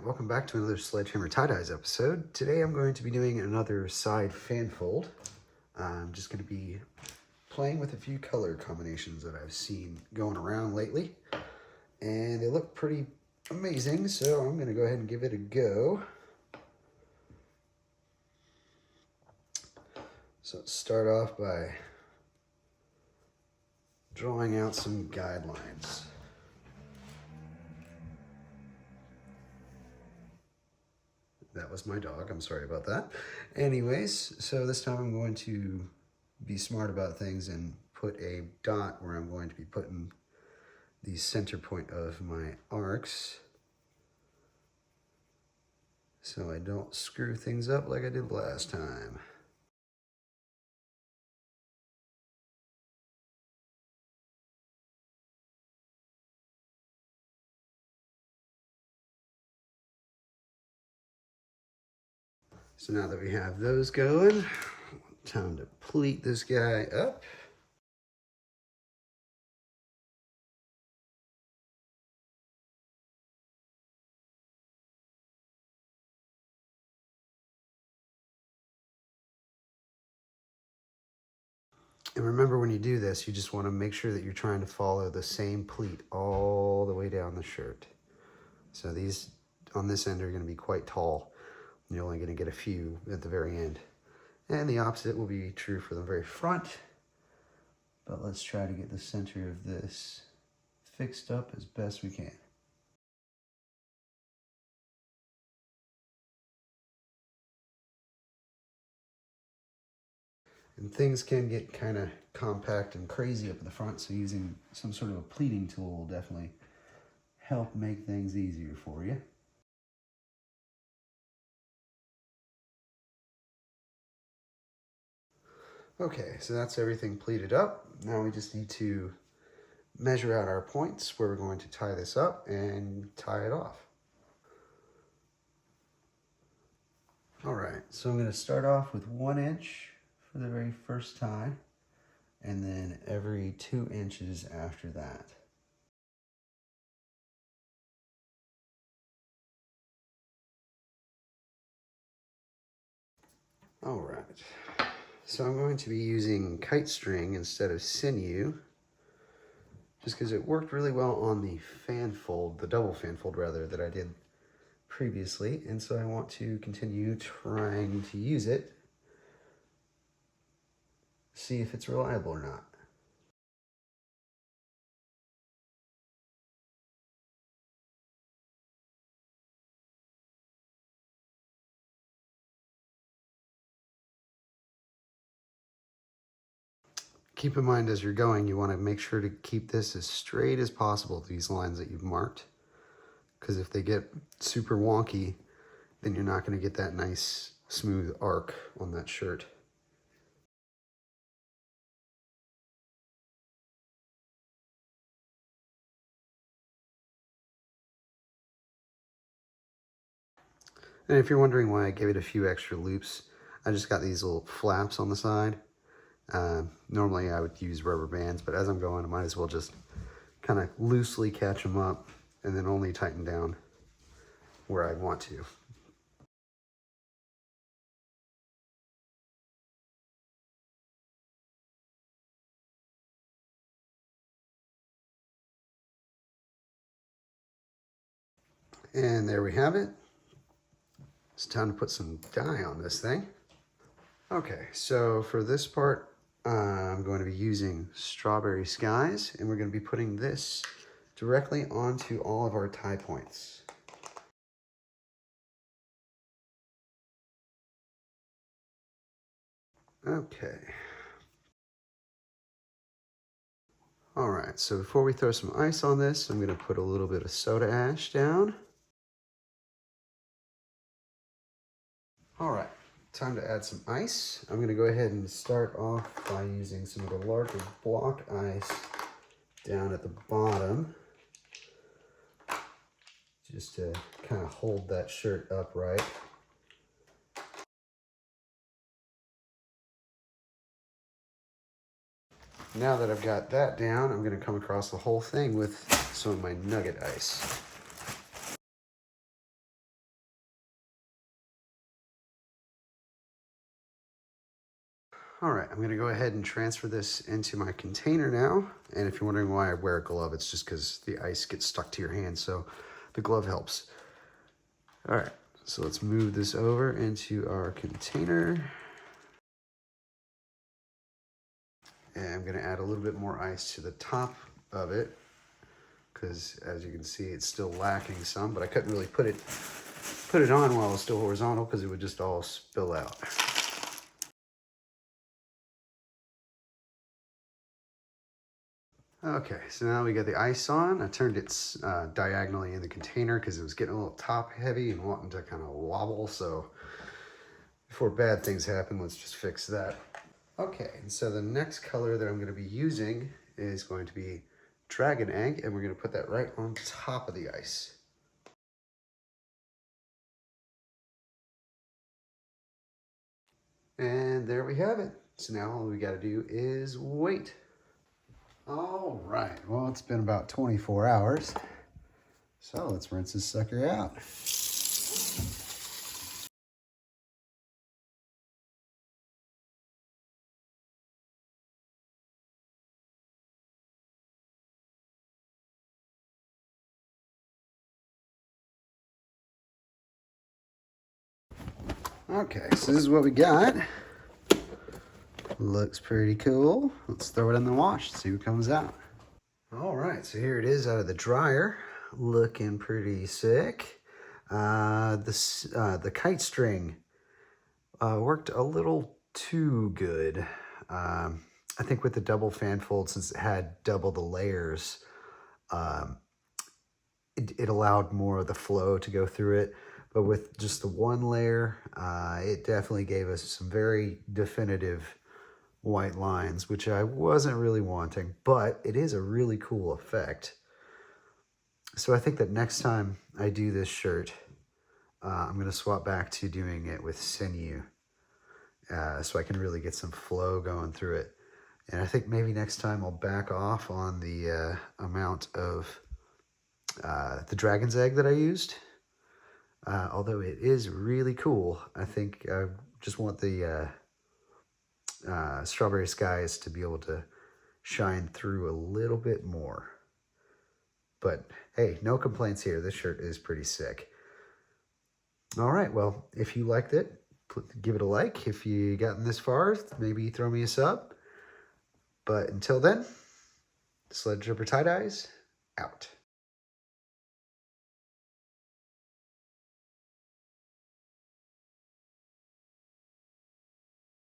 welcome back to another Sledgehammer tie-dyes episode. Today I'm going to be doing another side fan fold. I'm just going to be playing with a few color combinations that I've seen going around lately. And they look pretty amazing, so I'm going to go ahead and give it a go. So let's start off by drawing out some guidelines. That was my dog, I'm sorry about that. Anyways, so this time I'm going to be smart about things and put a dot where I'm going to be putting the center point of my arcs, so I don't screw things up like I did last time. So now that we have those going, time to pleat this guy up. And remember, when you do this, you just want to make sure that you're trying to follow the same pleat all the way down the shirt. So these on this end are going to be quite tall. You're only going to get a few at the very end. And the opposite will be true for the very front. But let's try to get the center of this fixed up as best we can. And things can get kind of compact and crazy up in the front, so using some sort of a pleating tool will definitely help make things easier for you. Okay, so that's everything pleated up. Now we just need to measure out our points where we're going to tie this up and tie it off. All right, so I'm going to start off with 1 inch for the very first tie, and then every 2 inches after that. All right, so I'm going to be using kite string instead of sinew, just because it worked really well on the fan fold, the double fan fold rather, that I did previously, and so I want to continue trying to use it, see if it's reliable or not. Keep in mind as you're going, you want to make sure to keep this as straight as possible, these lines that you've marked, because if they get super wonky, then you're not going to get that nice smooth arc on that shirt. And if you're wondering why I gave it a few extra loops, I just got these little flaps on the side. Normally I would use rubber bands, but as I'm going, I might as well just kind of loosely catch them up and then only tighten down where I want to. And there we have it. It's time to put some dye on this thing. Okay, so for this part, I'm going to be using Strawberry Skies, and we're going to be putting this directly onto all of our tie points. Okay. All right, so before we throw some ice on this, I'm going to put a little bit of soda ash down. All right, time to add some ice. I'm going to go ahead and start off by using some of the larger block ice down at the bottom, just to kind of hold that shirt upright. Now that I've got that down, I'm going to come across the whole thing with some of my nugget ice. All right, I'm going to go ahead and transfer this into my container now. And if you're wondering why I wear a glove, it's just because the ice gets stuck to your hand, so the glove helps. All right, so let's move this over into our container. And I'm going to add a little bit more ice to the top of it, because as you can see, it's still lacking some, but I couldn't really put it on while it's still horizontal because it would just all spill out. Okay, so now we got the ice on. I turned it diagonally in the container because it was getting a little top heavy and wanting to kind of wobble. So before bad things happen, let's just fix that. Okay, and so the next color that I'm going to be using is going to be Dragon Egg, and we're going to put that right on top of the ice. And there we have it. So now all we got to do is wait. All right, well, it's been about 24 hours. So let's rinse this sucker out. Okay, so this is what we got. Looks pretty cool. Let's throw it in the wash, see what comes out. All right, so here it is out of the dryer. Looking pretty sick. The kite string worked a little too good. I think with the double fanfold, since it had double the layers, it allowed more of the flow to go through it. But with just the one layer, it definitely gave us some very definitive white lines, which I wasn't really wanting, but it is a really cool effect. So I think that next time I do this shirt, I'm going to swap back to doing it with sinew, so I can really get some flow going through it. And I think maybe next time I'll back off on the amount of the dragon's egg that I used. Although it is really cool, I think I just want the Strawberry Skies to be able to shine through a little bit more. But hey, no complaints here. This shirt is pretty sick. All right, well, if you liked it, give it a like. If you gotten this far, maybe throw me a sub. But until then, Sledgehammer Tie-Dyes, out.